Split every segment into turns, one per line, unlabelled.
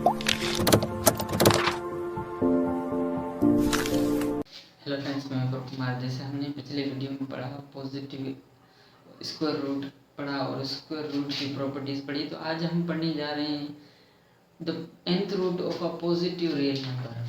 Hello friends, मैं अपर कुमार। जैसे हमने पिछले वीडियो में पढ़ा पॉजिटिव स्क्वायर रूट पढ़ा और स्क्वायर रूट की प्रॉपर्टीज पढ़ी, तो आज हम पढ़ने जा रहे हैं the nth root of a positive real number.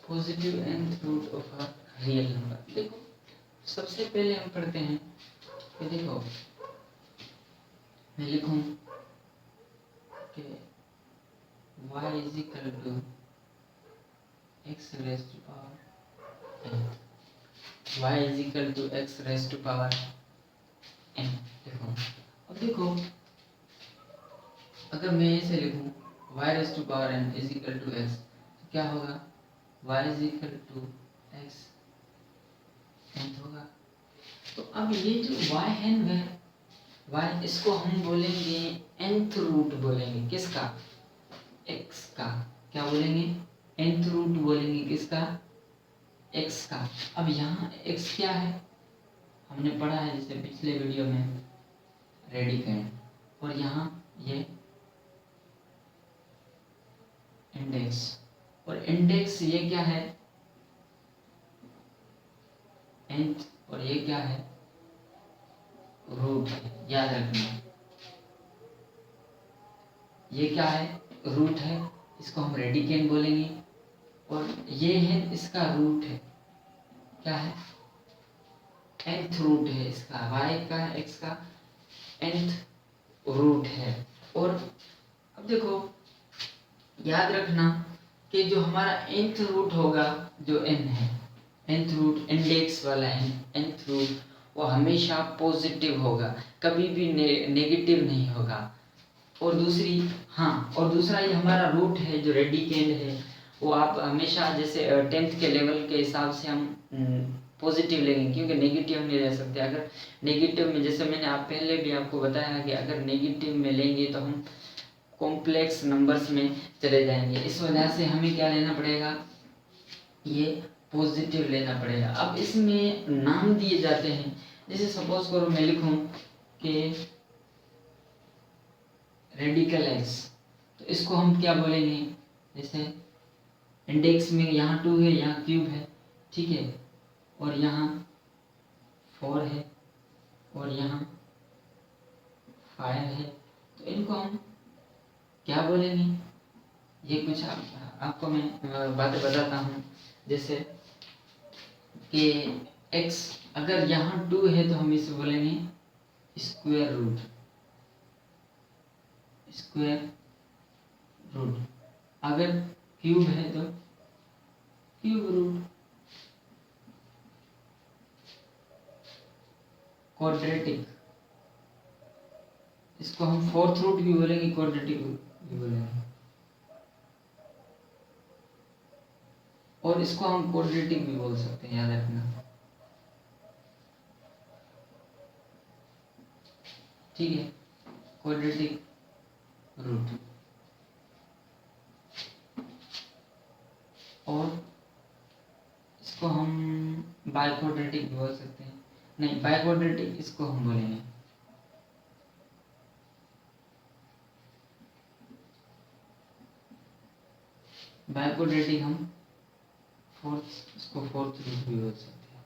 Positive nth root of a real number. देखो, सबसे पहले हम पढ़ते हैं कि देखो, मैं लिखूं कि y is equal to x raise to power n। y is equal to x raise to power n। देखो, अब देखो, अगर मैं ऐसे लिखूं y raise to power n is equal to x, तो क्या होगा? y is equal to x n होगा। तो अब ये जो y है y, इसको हम बोलेंगे nth रूट बोलेंगे। किसका? x का। क्या बोलेंगे? nth रूट बोलेंगे। किसका? x का। अब यहाँ x क्या है? हमने पढ़ा है जैसे पिछले वीडियो में रेडिकेंड, और यहाँ ये इंडेक्स, और इंडेक्स ये क्या है? nth, और ये क्या है? रूट है। याद रखना, ये क्या है? रूट है। इसको हम रेडिकेंड बोलेंगे, और ये है इसका रूट है। क्या है? nth रूट है इसका, y का x का nth रूट है। और अब देखो, याद रखना कि जो हमारा nth रूट होगा, जो n है, nth रूट इंडेक्स वाला nth रूट, वो हमेशा पॉजिटिव होगा, कभी भी नेगेटिव नहीं होगा। और दूसरा ये हमारा रूट है जो रेडिकेंड है, वो आप हमेशा जैसे 10th के लेवल के हिसाब से हम पॉजिटिव लेंगे, क्योंकि नेगेटिव नहीं ले सकते। अगर नेगेटिव में, जैसे मैंने पहले भी आपको बताया कि अगर नेगेटिव में लेंगे तो हम कॉम्प्लेक्स नंबर्स में चले जाएंगे। इस वजह से हमें क्या लेना पड़ेगा? ये पॉजिटिव लेना पड़ेगा। अब इसमें नाम दिए जाते हैं। जैसे सपोज करो मैं लिखूं कि रेडिकल x, तो इसको हम क्या बोलेंगे? जैसे इंडेक्स में यहाँ 2 है, यहाँ क्यूब है, ठीक है, और यहाँ 4 है, और यहाँ 5 है, तो इनको हम क्या बोलेंगे? ये कुछ आपको मैं बातें बताता हूँ। जैसे कि x अगर यहाँ 2 है तो हम इसे बोलेंगे स्क्वायर रूट। अगर क्यूब है तो क्यूब रूट। क्वाड्रेटिक, इसको हम फोर्थ रूट भी बोलेंगे, क्वाड्रेटिक भी बोलेंगे, और इसको हम क्वाड्रेटिक भी बोल सकते हैं। याद रखना, ठीक है, क्वाड्रेटिक रूट। और इसको हम बाइक्वाड्रेटिक भी बोल सकते हैं। नहीं, बाइक्वाड्रेटिक इसको हम बोलेंगे। बाइक्वाड्रेटिक हम इसको फोर्थ रूट भी बोल सकते हैं।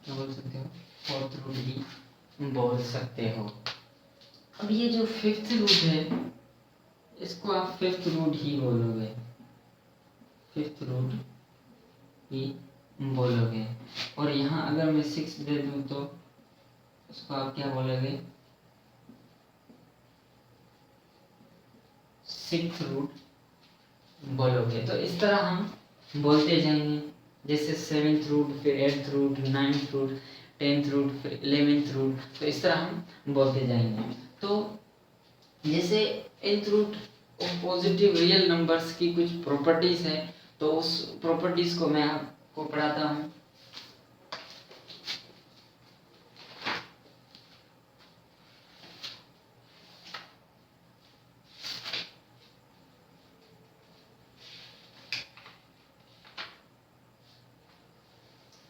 क्या बोल सकते हो? फोर्थ रूट भी बोल सकते हो। अब ये जो फिफ्थ रूट है, इसको आप फिफ्थ रूट ही बोलोगे, फिफ्थ रूट ही बोलोगे। और यहाँ अगर मैं 6 दे दूँ तो उसको आप क्या बोलोगे? सिक्स्थ रूट बोलोगे। तो इस तरह हम बोलते जाएंगे, जैसे 7th रूट, फिर 8th root, 9th root, 10th root, फिर 11th रूट, तो इस तरह हम बोलते जाएंगे। तो जैसे nth root of positive real numbers की कुछ प्रॉपर्टीज है, तो उस प्रॉपर्टीज को मैं आपको पढ़ाता हूँ।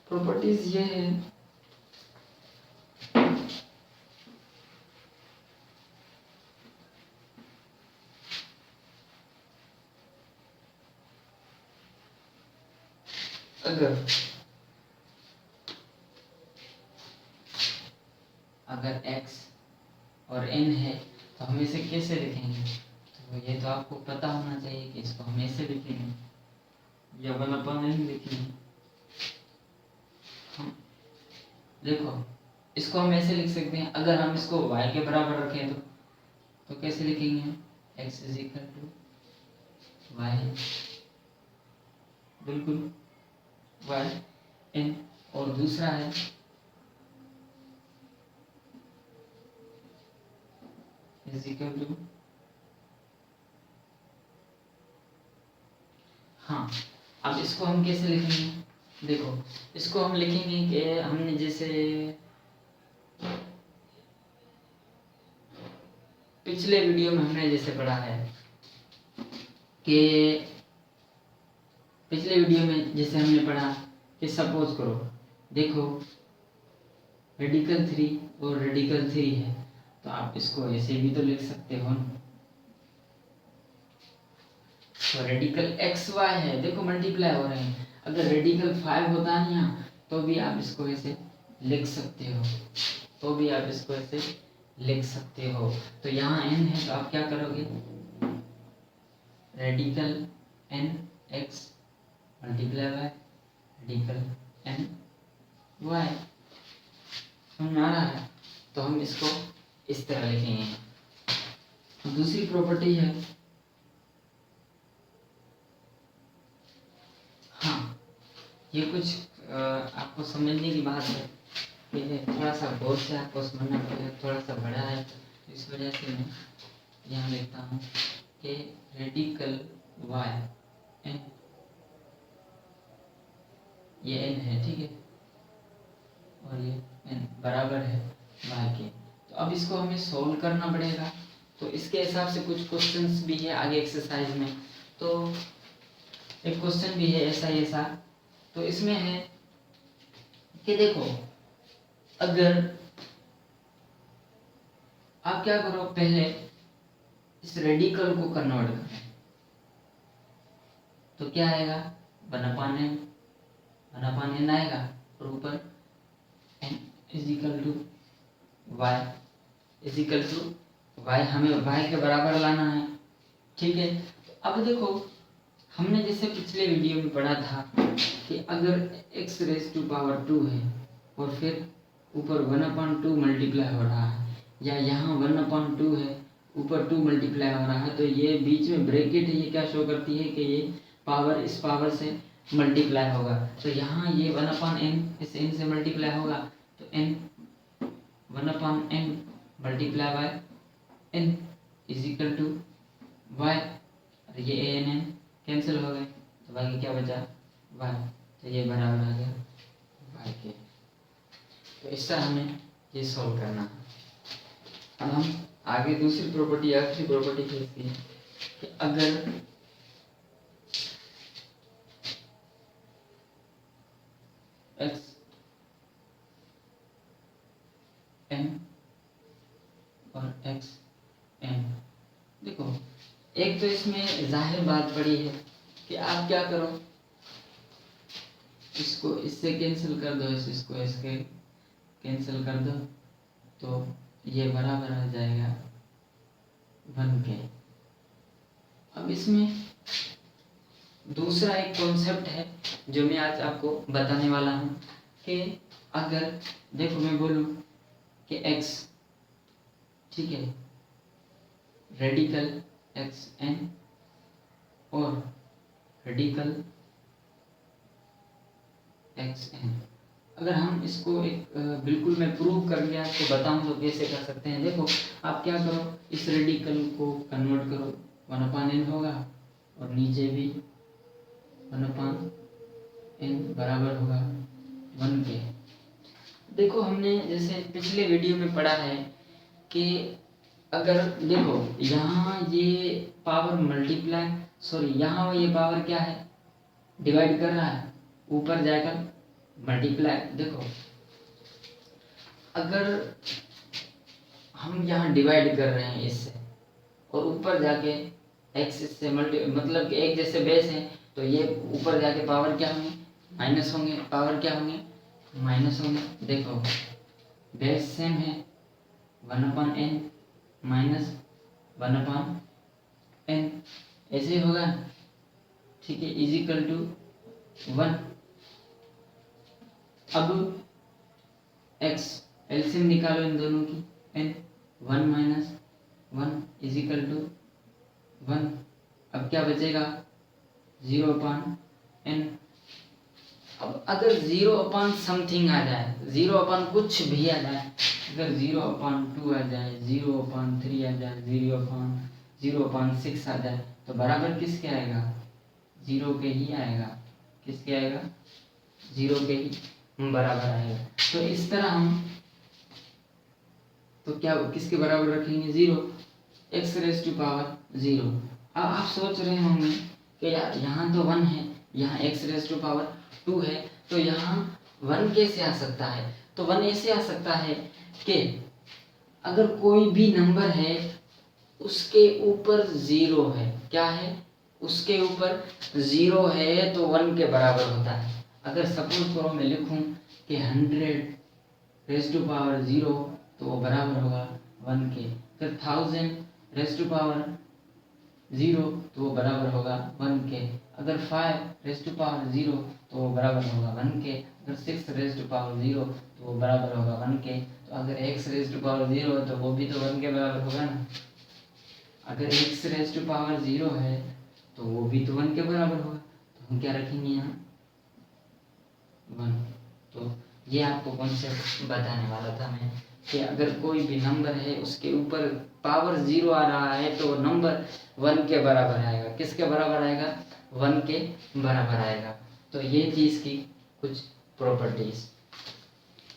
प्रॉपर्टीज ये है, अगर x और n है तो हम इसे कैसे लिखेंगे? तो ये तो आपको पता होना चाहिए कि इसको हम ऐसे लिखेंगे या 1/n लिखेंगे। देखो, इसको हम ऐसे लिख सकते हैं, अगर हम इसको y के बराबर रखें तो कैसे लिखेंगे? x = y, बिल्कुल y n। और दूसरा है = हाँ, अब इसको हम कैसे लिखेंगे? देखो, इसको हम लिखेंगे कि हमने जैसे पिछले वीडियो में हमने जैसे पढ़ा है कि पिछले वीडियो में जैसे हमने पढ़ा कि सपोज करो, देखो रेडिकल 3 और रेडिकल 3 है, तो आप इसको ऐसे भी तो लिख सकते हो ना। तो रेडिकल एक्स वाई है, देखो मल्टीप्लाई हो रहे हैं। अगर रेडिकल 5 होता है यहाँ, तो भी आप इसको ऐसे लिख सकते हो, तो भी आप इसको ऐसे लिख सकते हो। तो यहाँ n है, तो आप क्या करोगे? Radical n x multiply y radical n y। समझ में आ रहा है? तो हम इसको इस तरह लिखेंगे। दूसरी प्रॉपर्टी है, हाँ, ये कुछ आपको समझने की बात है, ये थोड़ा सा गौर से आपको समझना पड़ेगा, थोड़ा सा बड़ा है, तो इस वजह से मैं यहाँ लिखता हूँ कि रेडिकल y n, ये n है, ठीक है, और ये n बराबर है y के। तो अब इसको हमें सोल्व करना पड़ेगा। तो इसके हिसाब से कुछ क्वेश्चंस भी है आगे एक्सरसाइज में। तो एक क्वेश्चन भी है ऐसा। तो इसमें है कि देखो, अगर आप क्या करो, पहले इस रेडिकल को कन्वर्ट करें, तो क्या आएगा? 1/n आएगा, और ऊपर n = y हमें y के बराबर लाना है, ठीक है। अब देखो, हमने जैसे पिछले वीडियो में पढ़ा था कि अगर x⁻² है और फिर ऊपर 1/2 मल्टीप्लाई हो रहा है, या यहाँ 1/2 है ऊपर 2 मल्टीप्लाई हो रहा है, तो ये बीच में ब्रैकेट है, ये क्या शो करती है कि ये पावर इस पावर से मल्टीप्लाई होगा। तो यहाँ ये 1/n इस n से मल्टीप्लाई होगा, तो n 1/n multiply by n = y, ये an कैंसिल हो गए, तो बाकी क्या बचा? y। तो ये बराबर आ गया y के। तो इस तरह हमें ये सॉल्व करना है। अब हम आगे दूसरी प्रॉपर्टी, आखिरी प्रॉपर्टी कहती है कि अगर x n और x n, देखो एक तो इसमें जाहिर बात पड़ी है कि आप क्या करो, इसको इससे कैंसिल कर दो, इसको इसके कैंसिल कर दो, तो ये बराबर आ जाएगा 1 के। अब इसमें दूसरा एक कॉन्सेप्ट है जो मैं आज आपको बताने वाला हूँ कि अगर देखो मैं बोलूँ कि x, ठीक है, रेडिकल xn और रेडिकल xn, अगर हम इसको एक बिल्कुल मैं प्रूव करके आपको बताऊं तो कैसे कर सकते हैं। देखो आप क्या करो, इस रेडिकल को कन्वर्ट करो, 1/n होगा और नीचे भी 1/n बराबर होगा 1 के। देखो हमने जैसे पिछले वीडियो में पढ़ा है कि अगर देखो यहाँ ये पावर मल्टीप्लाई यहाँ ये पावर क्या है, डिवाइड कर रहा है, ऊपर जाकर मल्टीप्लाई। देखो अगर हम यहाँ डिवाइड कर रहे हैं इससे और ऊपर जाके x से मतलब कि एक जैसे बेस है तो ये ऊपर जाके पावर क्या होंगे, माइनस होंगे, पावर क्या होंगे, माइनस होंगे। देखो बेस सेम है 1/n माइनस 1/n ऐसे होगा, ठीक है, इज इक्वल टू 1। अब x एलसीएम निकालो इन दोनों की, n 1 minus 1 is equal to 1। अब क्या बचेगा 0/n। अब अगर 0/ समथिंग आ जाए, 0/ कुछ भी आ जाए, अगर 0/2 आ जाए, 0/3 आ जाए, 0/6 आ जाए तो बराबर किसके आएगा, 0 के ही आएगा। किसके आएगा, 0 के ही बराबर आएगा। तो इस तरह हम तो क्या किसके बराबर रखेंगे, 0, x⁻0। अब आप सोच रहे होंगे कि यार यहाँ तो 1 है, यहाँ x⁻2 है, तो यहाँ 1 कैसे आ सकता है। तो 1 ऐसे आ सकता है कि अगर कोई भी नंबर है उसके ऊपर 0 है, क्या है, उसके ऊपर 0 है तो 1 के बराबर होता है। अगर सपोज करो मैं लिखूं कि 100⁻0 तो वो बराबर होगा 1 के। फिर 1000⁻0 तो वो बराबर होगा 1 के। अगर 5⁻0 तो वो बराबर होगा 1 के। अगर 6⁻0 तो वो बराबर होगा 1 के। तो अगर x⁻0 तो वो भी तो 1 के बराबर होगा ना। अगर x⁻0 है तो वो भी तो 1 के बराबर होगा। तो हम क्या रखेंगे यहाँ 1। तो ये आपको कॉन्सेप्ट बताने वाला था मैं कि अगर कोई भी नंबर है उसके ऊपर पावर 0 आ रहा है तो नंबर 1 के बराबर आएगा। किसके बराबर आएगा, 1 के बराबर आएगा। तो ये थी इसकी कुछ प्रॉपर्टीज।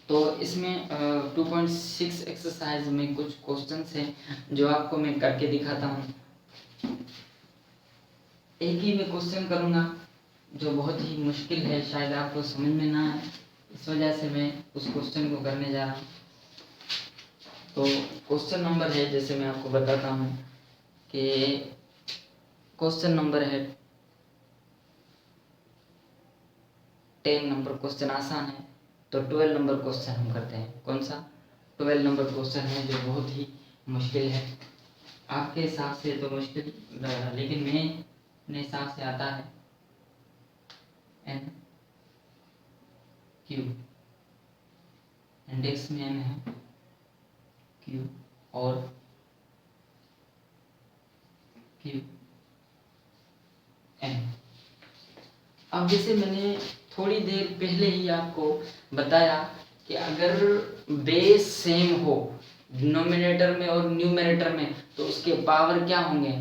तो इसमें 2.6 एक्सरसाइज में कुछ क्वेश्चंस हैं जो आपको मैं करके दिखाता हूँ। एक ही मैं क्वेश्चन करूँगा जो बहुत ही मुश्किल है, शायद आपको समझ में ना आए, इस वजह से मैं उस क्वेश्चन को करने जा रहा हूँ। तो क्वेश्चन नंबर है, जैसे मैं आपको बताता हूँ कि क्वेश्चन नंबर है 10 नंबर क्वेश्चन आसान है। तो 12 नंबर क्वेश्चन हम करते हैं। कौन सा, 12 नंबर क्वेश्चन है जो बहुत ही मुश्किल है। आपके हिसाब से तो मुश्किल, लेकिन मैं अपने हिसाब से आता है n q, इंडेक्स में n है, q और q n। अब जैसे मैंने थोड़ी देर पहले ही आपको बताया कि अगर बेस सेम हो डिनोमिनेटर में और न्यूमरेटर में तो उसके पावर क्या होंगे,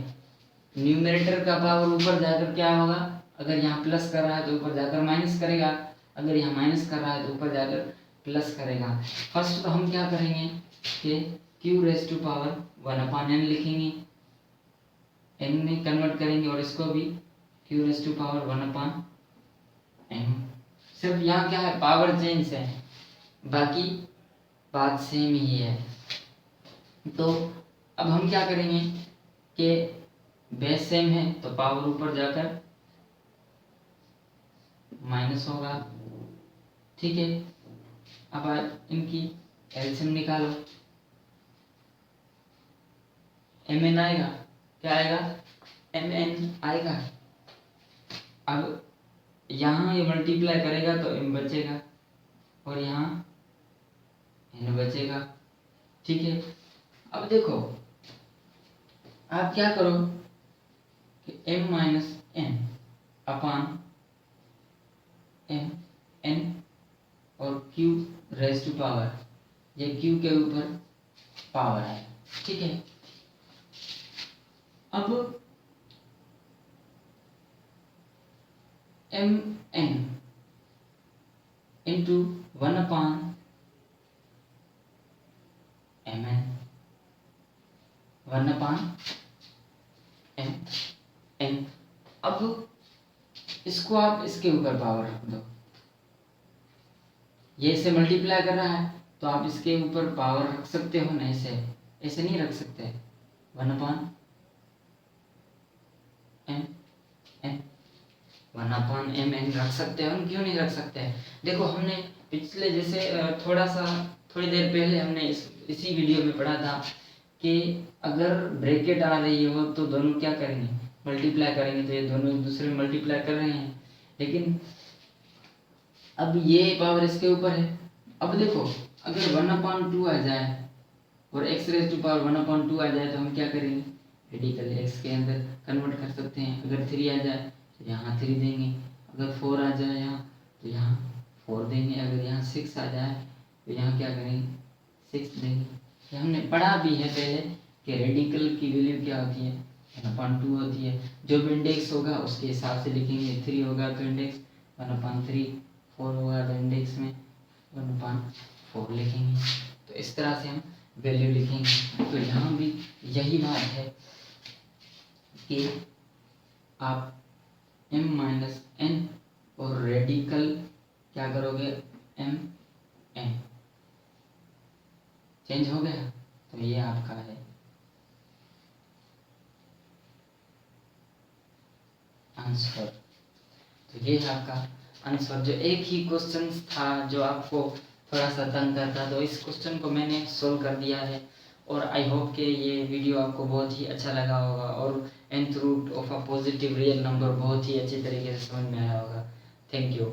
न्यूमरेटर का पावर ऊपर जाकर क्या होगा, अगर यहाँ प्लस कर रहा है तो ऊपर जाकर माइनस करेगा, अगर यहाँ माइनस कर रहा है तो ऊपर जाकर प्लस करेगा। फर्स्ट तो हम क्या करेंगे कि q⁻1/n लिखेंगे, n में कन्वर्ट करेंगे और इसको भी q⁻1/n। सिर्फ यहाँ क्या है, पावर चेंज है, बाकी बात सेम ही है। तो अब हम क्या करेंगे कि बेस सेम है तो पावर ऊपर जाकर माइनस होगा, ठीक है। अब इनकी एलसीएम निकालो, mn आएगा, क्या आएगा, mn आएगा। अब यहाँ ये मल्टीप्लाई करेगा तो m बचेगा और यहाँ n बचेगा, ठीक है। अब देखो आप क्या करो कि m-n/m n और q रेज टू पावर, ये q के ऊपर पावर है, ठीक है। अब mn into 1/mn, mn 1/n। अब इसको आप इसके ऊपर पावर रख दो, ये इसे मल्टीप्लाई कर रहा है तो आप इसके ऊपर पावर रख सकते हो ना, ऐसे नहीं रख सकते, 1/m n 1/mn रख सकते हो, क्यों नहीं रख सकते हैं? देखो हमने पिछले जैसे थोड़ी देर पहले हमने इसी वीडियो में पढ़ा था कि अगर ब्रैकेट आ रही हो तो दोनों क्या करेंगे, मल्टीप्लाई करेंगे, तो ये दोनों एक दूसरे में मल्टीप्लाई कर रहे हैं, लेकिन अब ये पावर इसके ऊपर है। अब देखो अगर 1/2 आ जाए और x रेज टू पावर 1/2 आ जाए तो हम क्या करेंगे, रेडिकल x के अंदर कन्वर्ट कर सकते हैं। अगर 3 आ जाए तो यहाँ 3 देंगे, अगर 4 आ जाए यहाँ तो यहाँ 4 देंगे, अगर यहाँ 6 आ जाए तो यहाँ क्या करेंगे, 6 देंगे। ये हमने पढ़ा भी है पहले कि रेडिकल की वैल्यू क्या होती है, 1/2 होती है। जो भी इंडेक्स होगा उसके हिसाब से लिखेंगे, 3 होगा तो इंडेक्स 1/3, 4 होगा तो इंडेक्स में 1/4 लिखेंगे। तो इस तरह से हम वैल्यू लिखेंगे। तो यहाँ भी यही बात है कि आप m-n और रेडिकल क्या करोगे, mn चेंज हो गया, तो ये आपका है आंसर। तो ये है आपका आंसर। जो एक ही क्वेश्चन था जो आपको थोड़ा सा तंग करता, तो इस क्वेश्चन को मैंने सोल्व कर दिया है और आई होप कि ये वीडियो आपको बहुत ही अच्छा लगा होगा और nth root of a positive real number बहुत ही अच्छी तरीके से समझ में आया होगा। Thank you.